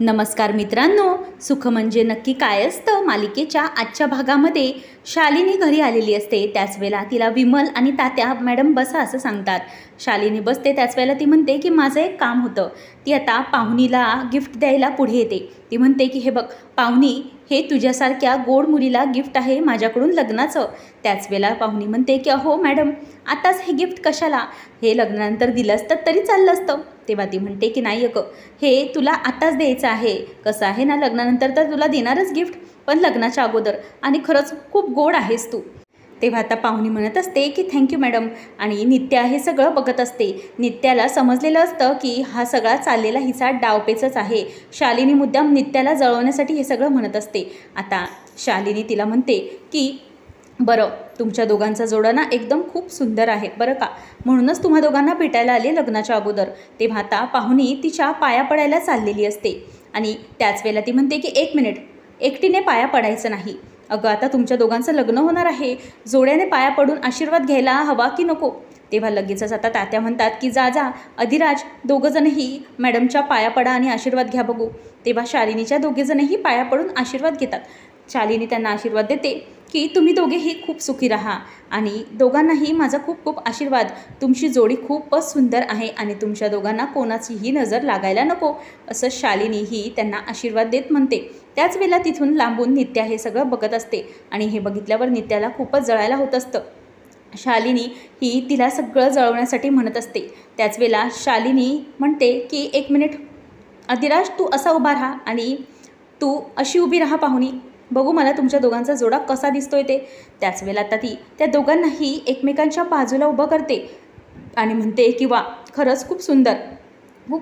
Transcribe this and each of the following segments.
नमस्कार मित्रांनो, सुख म्हणजे नक्की काय असतं मालिकेच्या आजच्या भागामध्ये शालिनी घरी आलेली असते। त्याच वेळेला तिला विमल आणि तात्या मॅडम बसा असं सांगतात। शालिनी बसते त्याच वेळेला ती म्हणते की माझं एक काम होतं। ती आता पाहुणीला गिफ्ट द्यायला पुढे येते। ती म्हणते की हे बघ पाहुणी, हे तुझ्यासारख्या गोड मुलीला गिफ्ट आहे माझ्याकडून लग्नाचं। त्याच वेळेला पाहुणी म्हणते की अहो मॅडम, आताच हे गिफ्ट कशाला, हे लग्नानंतर दिलं असतं तरी चाललं असतं। तेव्हा ती म्हणते की नाही अगं, हे तुला आताच द्यायचं आहे। कसं आहे ना, लग्नानंतर तर तुला देणारच गिफ्ट, पण लग्नाच्या अगोदर, आणि खरंच खूप गोड आहेस तू। तेव्हा आता पाहुणी म्हणत असते की थँक्यू मॅडम, आणि नित्या हे सगळं बघत असते। नित्याला समजलेलं असतं की हा सगळा चाललेला हिचा डावपेचच आहे। शालिनी मुद्दाम नित्याला जळवण्यासाठी हे सगळं म्हणत असते। आता शालिनी तिला म्हणते की बरं, तुमच्या दोघांचा जोडा ना एकदम खूप सुंदर आहे बरं का, म्हणूनच तुम्हा दोघांना भेटायला आले लग्नाच्या अगोदर। तेव्हा आता पाहुणी तिच्या पाया पडायला चाललेली असते, आणि त्याच वेळेला ती म्हणते की एक मिनिट, एकटीने पाया पडायचं नाही। अगं आता तुमच्या दोघांचं लग्न होणार आहे, जोड्याने पाया पडून आशीर्वाद घ्यायला हवा की नको? तेव्हा लगेचच आता तात्या म्हणतात की जा जा अधिराज, दोघंजणही मॅडमच्या पाया पडा आणि आशीर्वाद घ्या बघू। तेव्हा शालिनीच्या दोघेजणही पाया पडून आशीर्वाद घेतात। शालिनी त्यांना आशीर्वाद देते की तुम्ही दोघेही खूप सुखी राहा, आणि दोघांनाही माझा खूप खूप आशीर्वाद। तुमची जोडी खूपच सुंदर आहे आणि तुमच्या दोघांना कोणाचीही नजर लागायला नको, असं शालिनीही त्यांना आशीर्वाद देत म्हणते। त्याच वेळेला तिथून लांबून नित्या हे सगळं बघत असते, आणि हे बघितल्यावर नित्याला खूपच जळायला होत असतं। शालिनी ही तिला सगळं जळवण्यासाठी म्हणत असते। त्याच वेळेला शालिनी म्हणते की एक मिनिट अधिराज, तू असा उभा राहा आणि तू अशी उभी राहा पाहुणी, बघू मला तुमच्या दोघांचा जोडा कसा दिसतोय ते। त्याच वेळेला आता ती त्या दोघांनाही एकमेकांच्या बाजूला उभं करते आणि म्हणते की वा, खरंच खूप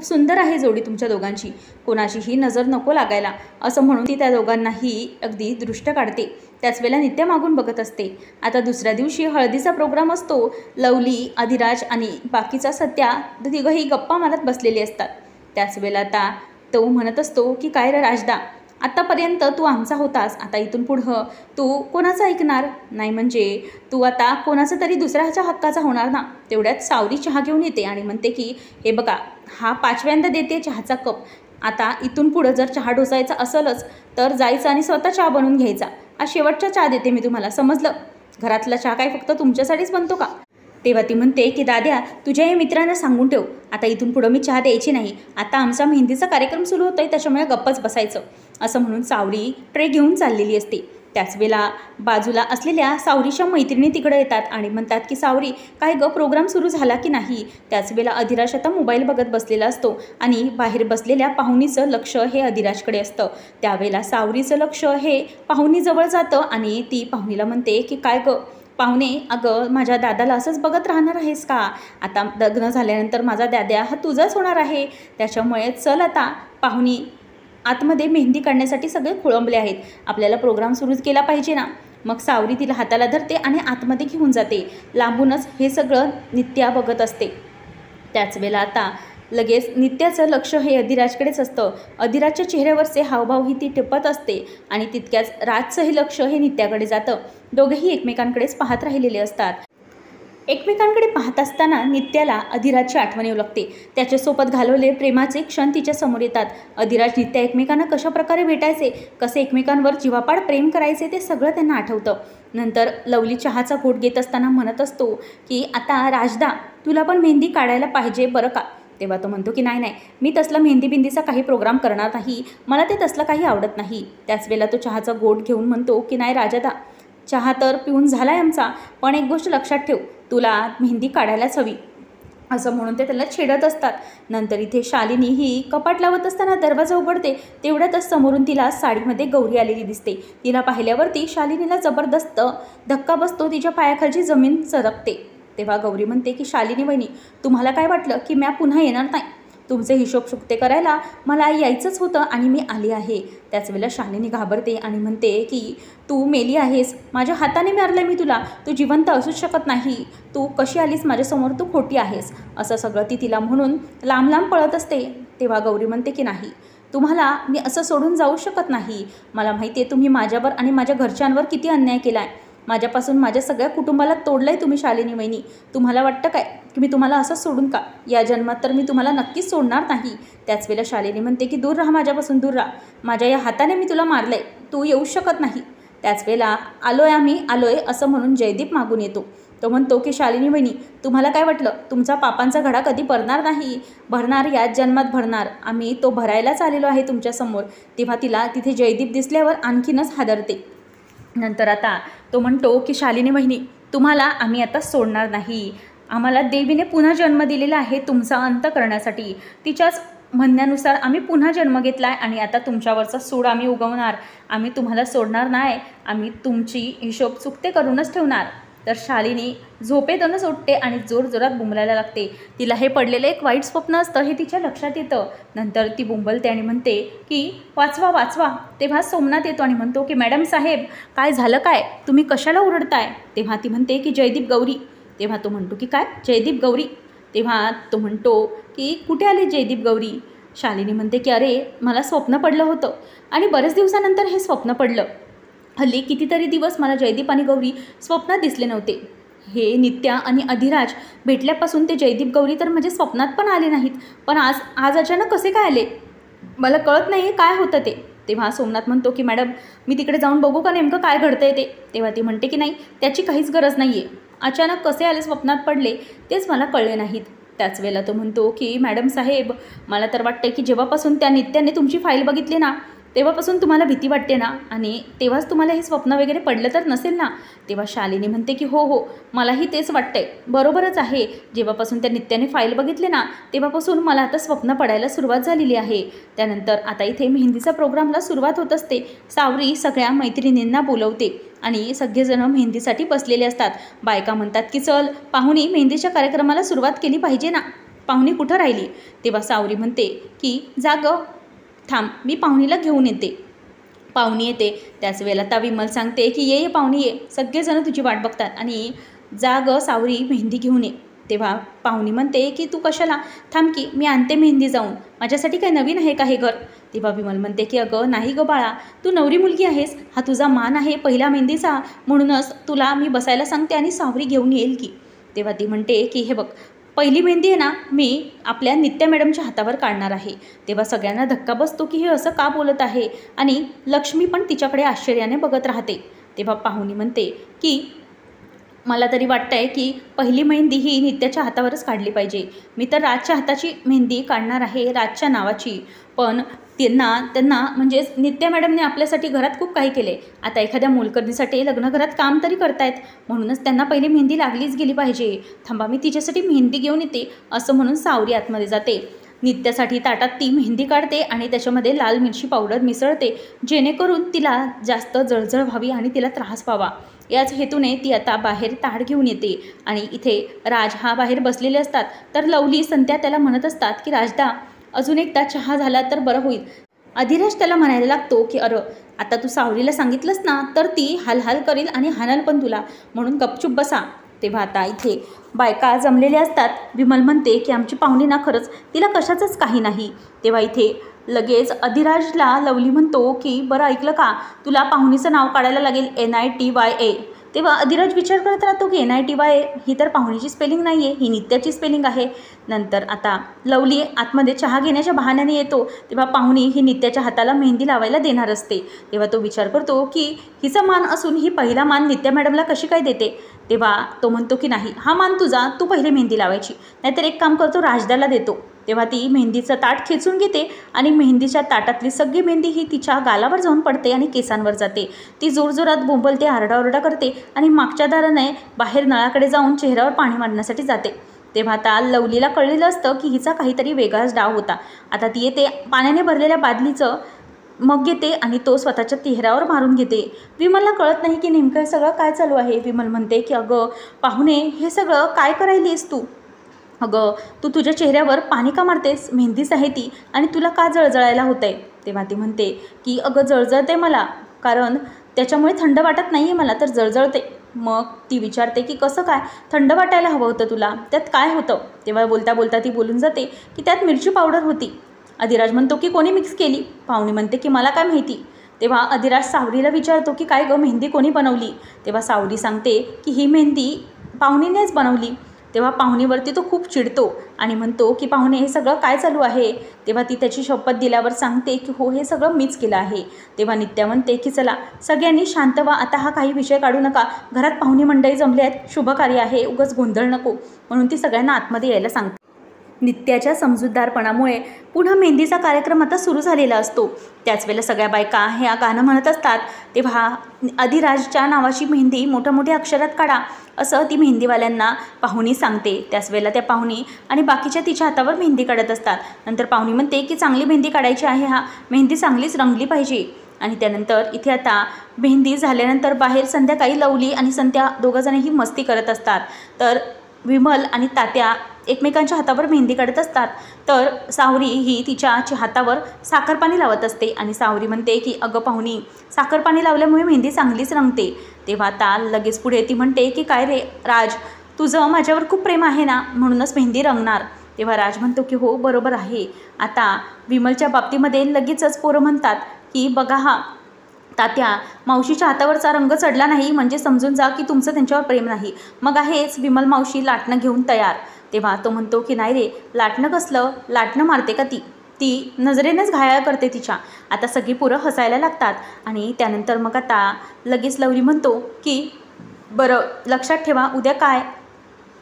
सुंदर आहे जोडी तुमच्या दोघांची, कोणाचीही नजर नको लागायला, असं म्हणून ती त्या दोघांनाही अगदी दृष्ट काढते। त्याच वेळेला नित्या मागून बघत असते। आता दुसऱ्या दिवशी हळदीचा प्रोग्राम असतो। लवली, अधिराज आणि बाकीचा सत्या तिघंही गप्पा मारत बसलेले असतात। त्याच वेळेला आता तो म्हणत असतो की काय रे राजदा, आत्तापर्यंत तू आमचा होतास, आता इथून पुढं तू कोणाचं ऐकणार नाही, म्हणजे तू आता कोणाचं तरी दुसऱ्याच्या हक्काचा होणार ना। तेवढ्यात सावरी चहा घेऊन येते आणि म्हणते की हे बघा, हा 5व्यांदा देते चहाचा कप, आता इथून पुढं जर चहा ढोसायचा असेलच तर जायचं आणि स्वतः चहा बनवून घ्यायचा। आज शेवटचा चहा देते मी तुम्हाला, समजलं? घरातला चहा काय फक्त तुमच्यासाठीच बनतो का? तेव्हा ती म्हणते की दाद्या, तुझ्या या मित्रांना सांगून ठेव, आता इथून पुढं मी चहा द्यायची नाही, आता आमचा मेहंदीचा कार्यक्रम सुरू होतोय, त्याच्यामुळे गप्पच बसायचं, असं म्हणून सावरी ट्रे घेऊन चाललेली असते। त्याच वेळेला बाजूला असलेल्या सावरीच्या मैत्रिणी तिकडे येतात आणि म्हणतात की सावरी, काय गं, प्रोग्राम सुरू झाला की नाही? त्याच वेळेला अधिराज आता मोबाईल बघत बसलेला असतो, आणि बाहेर बसलेल्या पाहुणीचं लक्ष हे अधिराजकडे असतं। त्यावेळेला सावरीचं लक्ष हे पाहुणीजवळ जातं, आणि ती पाहुणीला म्हणते की काय गं पाहुणे, अगं माझ्या दादाला असंच बघत राहणार आहेस का? आता लग्न झाल्यानंतर माझा दाद्या हा तुझाच होणार आहे, त्याच्यामुळे चल आता पाहुणी, आतमध्ये मेहंदी काढण्यासाठी सगळे खोळंबले आहेत, आपल्याला प्रोग्राम सुरूच केला पाहिजे ना। मग सावरी तिला हाताला धरते आणि आतमध्ये घेऊन जाते। लांबूनच हे सगळं नित्या बघत असते। त्याच वेळेला आता लगेच नित्याचं लक्ष हे अधिराजकडेच असतं। अधिराजच्या चेहऱ्यावरचे हावभावही ती टिपत असते, आणि तितक्याच राजचंही लक्ष हे नित्याकडे जातं। दोघेही एकमेकांकडेच पाहत राहिलेले असतात। एकमेकांकडे पाहत असताना नित्याला अधिराजची आठवण येऊ लागते। त्याच्यासोबत घालवले प्रेमाचे क्षण तिच्या समोर येतात। अधिराज नित्या एकमेकांना कशा प्रकारे भेटायचे, कसे एकमेकांवर जीवापाड प्रेम करायचे, ते सगळं त्यांना आठवतं। नंतर लवली चहाचा घोट घेत असताना म्हणत असतो की आता राजदा, तुला पण मेहंदी काढायला पाहिजे बरं का? तेव्हा तो म्हणतो की नाही नाही, मी तसला मेहंदी बिंदीचा काही प्रोग्राम करणार नाही, मला ते तसलं काही आवडत नाही। त्याच वेळेला तो चहाचा घोट घेऊन म्हणतो की नाही राजादा, चहा तर पिऊन झाला आहे आमचा, पण एक गोष्ट लक्षात ठेव, तुला मेहंदी काढायलाच हवी, असं म्हणून ते त्याला छेडत असतात। नंतर इथे शालिनी ही कपाट लावत असताना दरवाजा उघडते। तेवढ्यातच समोरून तिला साडीमध्ये गौरी आलेली दिसते। तिला पाहिल्यावरती शालिनीला जबरदस्त धक्का बसतो, तिच्या पायाखालची जमीन सरकते। तेव्हा गौरी म्हणते की शालिनी वहिनी, तुम्हाला काय वाटलं की मी पुन्हा येणार नाही? तुमचे हिशोब चुकते करायला मला यायचंच होतं, आणि मी आली आहे। त्याच वेळेला शालिनी घाबरते आणि म्हणते की तू मेली आहेस, माझ्या हाताने मारलं मी तुला, तू जिवंत असूच शकत नाही, तू कशी आलीस माझ्यासमोर, तू खोटी आहेस, असं सगळं ती तिला म्हणून लांब लांब पळत असते। तेव्हा गौरी म्हणते की नाही, तुम्हाला मी असं सोडून जाऊ शकत नाही, मला माहिती आहे तुम्ही माझ्यावर आणि माझ्या घरच्यांवर किती अन्याय केला आहे, माझ्यापासून माझ्या सगळ्या कुटुंबाला तोडलं आहे तुम्ही शालिनी वहिनी. तुम्हाला वाटतं काय की मी तुम्हाला असं सोडून का? या जन्मात तर मी तुम्हाला नक्कीच सोडणार नाही. त्याच वेळेला शालिनी म्हणते की दूर राहा माझ्यापासून, दूर राहा. माझ्या या हाताने मी तुला मारलं आहे, तू येऊ शकत नाही. त्याच वेळेला आम्ही आलोय असं म्हणून जयदीप मागून येतो. तो म्हणतो की शालिनी वहिनी, तुम्हाला काय वाटलं तुमचा पापांचा घडा कधी भरणार नाही? भरणार, याच जन्मात भरणार. आम्ही तो भरायलाच आलेलो आहे तुमच्यासमोर. तेव्हा तिला तिथे जयदीप दिसल्यावर आणखीनच हादरते. नंतर आता तो म्हणतो की शालिनी वहिनी, तुम्हाला आम्ही आता सोडणार नाही. आम्हाला देवीने पुन्हा जन्म दिलेला आहे तुमचा अंत करण्यासाठी. तिच्याच म्हणण्यानुसार आम्ही पुन्हा जन्म घेतला आहे आणि आता तुमच्यावरचा सूड आम्ही उगवणार. आम्ही तुम्हाला सोडणार नाही. आम्ही तुमची हिशोब चुकते करूनच ठेवणार. तर शालिनी झोपेतूनच उठते आणि जोरजोरात बुंबलायला लागते. तिला हे पडलेलं एक वाईट स्वप्न असतं हे तिच्या लक्षात येतं. नंतर ती बुंबलते आणि म्हणते की वाचवा वाचवा. तेव्हा सोमनाथ येतो आणि म्हणतो की मॅडम साहेब, काय झालं काय? तुम्ही कशाला ओरडताय? तेव्हा ती म्हणते की जयदीप गौरी. तेव्हा तो म्हणतो की काय जयदीप गौरी? तेव्हा तो म्हणतो की कुठे आले जयदीप गौरी? शालिनी म्हणते की अरे, मला स्वप्न पडलं होतं आणि बरेच दिवसानंतर हे स्वप्न पडलं. हल्ली कितीतरी दिवस मला जयदीप आणि गौरी स्वप्नात दिसले नव्हते. हे नित्या आणि अधिराज भेटल्यापासून ते जयदीप गौरी तर म्हणजे स्वप्नात पण आले नाहीत. पण आज अचानक कसे काय आले? मला कळत नाही काय होतं ते. तेव्हा सोमनाथ म्हणतो की मॅडम, मी तिकडे जाऊन बघू का नेमकं काय घडतंय ते? तेव्हा ती म्हणते की नाही, त्याची काहीच गरज नाही आहे. अचानक कसे आले स्वप्नात पडले तेच मला कळले नाहीत. त्याच वेळेला तो म्हणतो की मॅडम साहेब, मला तर वाटतं की जेव्हापासून त्या नित्याने तुमची फाईल बघितली ना, तेव्हापासून तुम्हाला भीती वाटते ना, आणि तेव्हाच तुम्हाला हे स्वप्न वगैरे पडलं तर नसेल ना? तेव्हा शालिनी म्हणते की हो, मलाही तेच वाटतंय. बरोबरच आहे. जेव्हापासून त्या नित्याने फाईल बघितली ना, तेव्हापासून मला आता स्वप्न पडायला सुरुवात झालेली आहे. त्यानंतर आता इथे मेहंदीचा प्रोग्रामला सुरुवात होत असते. सावरी सगळ्या मैत्रिणींना बोलवते आणि सगळेजण मेहंदीसाठी बसलेले असतात. बायका म्हणतात की चल पाहुणी, मेहंदीच्या कार्यक्रमाला सुरुवात केली पाहिजे ना, पाहुणी कुठं राहिली? तेव्हा सावरी म्हणते की जाग थांब, मी पाहुणीला घेऊन येते. पाहुणी येते. त्याच वेळेला आता विमल सांगते की ये पाहुणी ये, सगळेजण तुझी वाट बघतात आणि जाग सावरी, मेहंदी घेऊन ये. तेव्हा पाहुणी म्हणते की तू कशाला? थांब की मी आणते मेहंदी जाऊन. माझ्यासाठी काय नवीन आहे का हे घर? तेव्हा विमल म्हणते की अगं नाही गं बाळा, तू नवरी मुलगी आहेस, हा तुझा मान आहे पहिला मेहंदीचा, म्हणूनच तुला मी बसायला सांगते आणि सावरी घेऊन येईल की. तेव्हा ती म्हणते की हे बघ, पहिली मेहंदी आहे ना, मी आपल्या नित्या मॅडमच्या हातावर काढणार आहे. तेव्हा सगळ्यांना धक्का बसतो की हे असं का बोलत आहे, आणि लक्ष्मी पण तिच्याकडे आश्चर्याने बघत राहते. तेव्हा पाहुणी म्हणते की मला तरी वाटतंय की पहिली मेहंदी ही नित्याच्या हातावरच काढली पाहिजे. मी तर राजच्या हाताची मेहंदी काढणार आहे, राजच्या नावाची. पण त्यांना म्हणजेच नित्या मॅडमने आपल्यासाठी घरात खूप काही केले. आता एखाद्या मोलकरणीसाठी लग्नघरात काम तरी करतायत, म्हणूनच त्यांना पहिली मेहंदी लागलीच गेली पाहिजे. थांबा, मी तिच्यासाठी मेहंदी घेऊन येते, असं म्हणून सावरी आतमध्ये जाते. नित्यासाठी ताटात ती मेहंदी काढते आणि त्याच्यामध्ये लाल मिरची पावडर मिसळते, जेणेकरून तिला जास्त जळजळ व्हावी आणि तिला त्रास व्हावा. याच हेतूने ती आता बाहेर ताट घेऊन येते आणि इथे राज हा बाहेर बसलेले असतात. तर लवली, संत्या त्याला म्हणत असतात की राजदा, अजून एकदा चहा झाला तर बरं होईल. अधिराज त्याला म्हणायला लागतो की अरे, आता तू सावरीला सांगितलंस ना, तर ती हालहाल करील आणि हाणाल पण तुला, म्हणून गपचूप बसा. तेव्हा आता इथे बायका जमलेल्या असतात. विमल म्हणते की आमची पाहुणी ना, खरंच तिला कशाचंच काही नाही. तेव्हा इथे लगेच अधिराजला लवली म्हणतो की बरं ऐकलं का, तुला पाहुणीचं नाव काढायला लागेल, NITYA. तेव्हा अधिराज विचार करत राहतो की NITYA ही तर पाहुणीची स्पेलिंग नाही आहे, ही नित्याची स्पेलिंग आहे. नंतर आता लवली आतमध्ये चहा घेण्याच्या बहाण्याने येतो. तेव्हा पाहुणी ही नित्याच्या हाताला मेहंदी लावायला देणार असते. तेव्हा तो विचार करतो की हिचा मान असून ही पहिला मान नित्या मॅडमला कशी काय देते. तेव्हा तो म्हणतो की नाही, हा मान तुझा, तू पहिले मेहंदी लावायची, नाहीतर एक काम करतो, राजदाला देतो. तेव्हा ती मेहंदीचं ताट खेचून घेते आणि मेहंदीच्या ताटातली सगळी मेहंदी ही तिच्या गालावर जाऊन पडते आणि केसांवर जाते. ती जोरजोरात बोंबलते, आरडाओरडा करते आणि मागच्या दाराने बाहेर नळाकडे जाऊन चेहऱ्यावर पाणी मारण्यासाठी जाते. तेव्हा आता लवलीला कळलेलं असतं की हिचा काहीतरी वेगळाच डाव होता. आता ती येते, पाण्याने भरलेल्या बादलीचं मग घेते आणि तो स्वतःच्या चेहऱ्यावर मारून घेते. विमलला कळत नाही की नेमकं हे सगळं काय चालू आहे. विमल म्हणते की अगं पाहुणे, हे सगळं काय करायलीस तू? अगं तू तुझ्या चेहऱ्यावर पाणी का मारतेस? मेहंदीच आहे ती, आणि तुला का जळजळायला होतं आहे? तेव्हा ती म्हणते की अगं जळजळते मला, कारण त्याच्यामुळे थंड वाटत नाही आहे मला, तर जळजळते. मग ती विचारते की कसं काय? थंड वाटायला हवं होतं तुला, त्यात काय होतं? तेव्हा बोलता बोलता ती बोलून जाते की त्यात मिरची पावडर होती. अधिराज म्हणतो की कोणी मिक्स केली? पाहुणे म्हणते की मला काय माहिती. तेव्हा अधिराज सावरीला विचारतो की काय गं, मेहंदी कोणी बनवली? तेव्हा सावरी सांगते की ही मेहंदी पाहुणीनेच बनवली. तेव्हा पाहुणीवरती तो खूप चिडतो आणि म्हणतो की पाहुणे, हे सगळं काय चालू आहे? तेव्हा ती त्याची शपथ दिल्यावर सांगते की हो, हे सगळं मीच केलं आहे. तेव्हा नित्या म्हणते की चला सगळ्यांनी शांत व्हा, आता हा काही विषय काढू नका, घरात पाहुणी मंडळी जमली आहेत, शुभ कार्य आहे, उगाच गोंधळ नको, म्हणून ती सगळ्यांना आतमध्ये यायला सांगते. नित्याच्या समजूतदारपणामुळे पुन्हा मेहंदीचा कार्यक्रम आता सुरू झालेला असतो. त्याच वेळेला सगळ्या बायका ह्या गाणं म्हणत असतात. तेव्हा अधिराजच्या नावाची मेहंदी मोठ्या मोठ्या अक्षरात काढा असं ती मेहंदीवाल्यांना पाहुणी सांगते. त्याच वेळेला त्या पाहुणी आणि बाकीच्या तिच्या हातावर मेहंदी काढत असतात. नंतर पाहुणी म्हणते की चांगली मेहंदी काढायची आहे, मेहंदी चांगलीच रंगली पाहिजे. आणि त्यानंतर इथे आता मेहंदी झाल्यानंतर बाहेर संध्याकाळी लवली आणि संध्या दोघंजणही मस्ती करत असतात. तर विमल आणि तात्या एकमेकांच्या हातावर मेहंदी काढत असतात. तर सावरी ही तिच्या हातावर साखरपाणी लावत असते आणि सावरी म्हणते की अगं पाहुणी, साखरपाणी लावल्यामुळे मेहंदी चांगलीच रंगते. तेव्हा आता लगेच पुढे ती म्हणते की काय रे राज, तुझं माझ्यावर खूप प्रेम आहे ना, म्हणूनच मेहंदी रंगणार. तेव्हा राज म्हणतो की हो बरोबर आहे. आता विमलच्या बाबतीमध्ये लगेचच पोरं म्हणतात की बघा तात्या, मावशीच्या हातावरचा रंग चढला नाही म्हणजे समजून जा की तुमचं त्यांच्यावर प्रेम नाही. मग आहेच विमल मावशी लाटणं घेऊन तयार. तेव्हा तो म्हणतो की नाही रे, लाटणं कसलं, लाटणं मारते का ती नजरेनेच घायाळ करते तिच्या. आता सगळी पोरं हसायला लागतात आणि त्यानंतर मग आता लगेच लवली म्हणतो की बरं लक्षात ठेवा उद्या काय.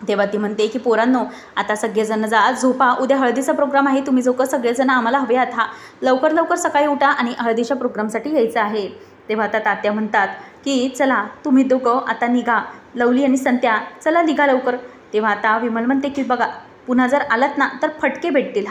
तेव्हा ती म्हणते की पोरांनो, आता सगळेजण जा झोपा, उद्या हळदीचा प्रोग्राम आहे, तुम्ही सगळेजण आम्हाला हवे आहात, लवकर लवकर सकाळी उठा आणि हळदीच्या प्रोग्रामसाठी यायचं आहे. तेव्हा आता तात्या म्हणतात की चला तुम्ही दोघं आता निघा, लवली आणि संत्या चला निघा लवकर. तेव्हा आता विमल म्हणते की बघा पुन्हा जर आलात ना तर फटके भेटतील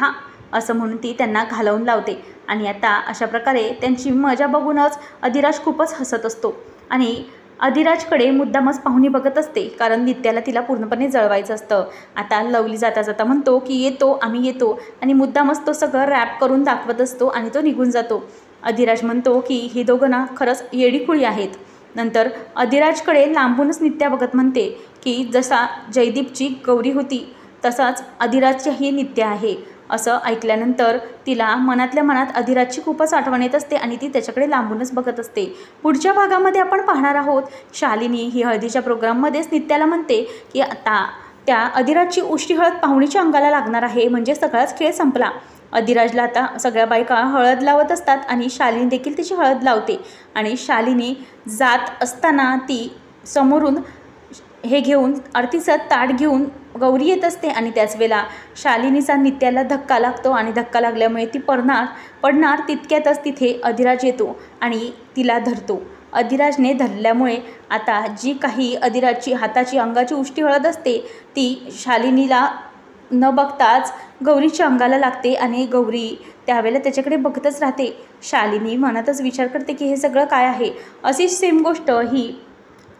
असं म्हणून ती त्यांना घालवून लावते. आणि आता अशा प्रकारे त्यांची मजा बघूनच अधिराज खूपच हसत असतो आणि अधिराजकडे मुद्दामच पाहुणी बघत असते, कारण नित्याला तिला पूर्णपणे जळवायचं असतं. आता लवली जाता जाता म्हणतो की येतो, आम्ही येतो, आणि मुद्दामच तो सगळं रॅप करून दाखवत असतो आणि तो निघून जातो. अधिराज म्हणतो की हे दोघं ना खरंच येडीखुळी आहेत. नंतर अधिराजकडे लांबूनच नित्या बघत म्हणते की जसा जयदीपची गौरी होती तसाच अधिराजची ही नित्या आहे. असं ऐकल्यानंतर तिला मनातल्या मनात अधिराजची खूपच आठवण येत असते आणि ती त्याच्याकडे लांबूनच बघत असते. पुढच्या भागामध्ये आपण पाहणार आहोत शालिनी ही हळदीच्या प्रोग्राममध्येच नित्याला म्हणते की आता त्या अधिराजची उष्टी हळद पाहुणीच्या अंगाला लागणार आहे, म्हणजे सगळाच खेळ संपला. अधिराजला आता सगळ्या बायका हळद लावत असतात आणि शालिनी देखील तिची हळद लावते. आणि शालिनी जात असताना ती समोरून हे घेऊन आरतीचं ताट घेऊन गौरी येत असते आणि त्याच वेळेला शालिनीचा नित्याला धक्का लागतो आणि धक्का लागल्यामुळे ती पडणार तितक्यातच तिथे अधिराज येतो आणि तिला धरतो. अधिराजने धरल्यामुळे आता जी काही अधिराजची हाताची अंगाची उष्टी हळद असते ती शालिनीला न बघताच गौरीच्या अंगाला लागते आणि गौरी त्यावेळेला त्याच्याकडे बघतच राहते. शालिनी मनातच विचार करते की हे सगळं काय आहे. अशीच सेम गोष्ट ही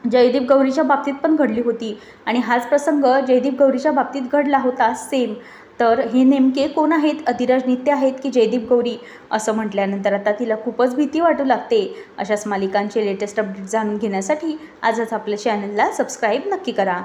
जयदीप गौरीच्या बाबतीत पण घडली होती आणि हाच प्रसंग जयदीप गौरीच्या बाबतीत घडला होता सेम. तर हे नेमके कोण आहेत, अधिराज नित्य आहेत की जयदीप गौरी, असं म्हटल्यानंतर आता तिला खूपच भीती वाटू लागते. अशाच मालिकांचे लेटेस्ट अपडेट जाणून घेण्यासाठी आजच आपल्या चॅनलला सबस्क्राईब नक्की करा.